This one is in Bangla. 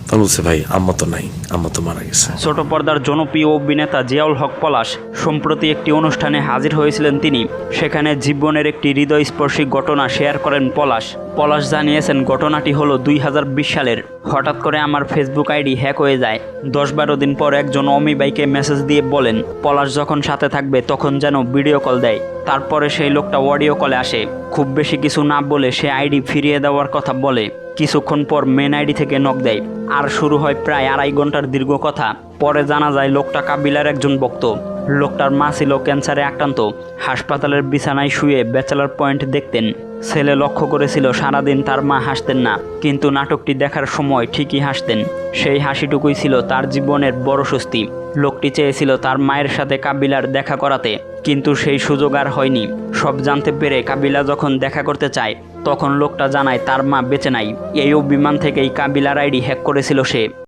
তখন বলছে ভাই আম্মা তো নাই, আম্মা তো মারা গেছে। ছোট পর্দার জনপ্রিয় অভিনেতা জিয়াউল হক পলাশ সম্প্রতি একটি অনুষ্ঠানে হাজির হয়েছিলেন তিনি। সেখানে জীবনের একটি হৃদয়স্পর্শী ঘটনা শেয়ার করেন পলাশ জানিয়েছেন, ঘটনাটি হলো 2020 সালের। হঠাৎ করে আমার ফেসবুক আইডি হ্যাক হয়ে যায়। 10-12 দিন পর একজন অমি ভাইকে মেসেজ দিয়ে বলেন পলাশ যখন সাথে থাকবে তখন যেন ভিডিও কল দেয়। তারপরে সেই লোকটা অডিও কলে আসে। খুব বেশি কিছু না বলে সে আইডি ফিরিয়ে দেওয়ার কথা বলে। কিছুক্ষণ পর মেন আইডি থেকে নক দেয়। আর শুরু হয় প্রায় 2.5 ঘন্টার দীর্ঘ কথা। পরে জানা যায় লোকটা কাবিলার একজন ভক্ত। লোকটার মা ছিল ক্যান্সারে আক্রান্ত। হাসপাতালের বিছানায় শুয়ে ব্যাচেলার পয়েন্ট দেখতেন। ছেলে লক্ষ্য করেছিল সারাদিন তার মা হাসতেন না, কিন্তু নাটকটি দেখার সময় ঠিকই হাসতেন। সেই হাসিটুকুই ছিল তার জীবনের বড় স্বস্তি। লোকটি চেয়েছিল তার মায়ের সাথে কাবিলার দেখা করাতে, কিন্তু সেই সুযোগ আর হয়নি। সব জানতে পেরে কাবিলা যখন দেখা করতে চায় তখন লোকটা জানায় তার মা বেঁচে নাই। এই অভিমান থেকেই কাবিলার আইডি হ্যাক করেছিল সে।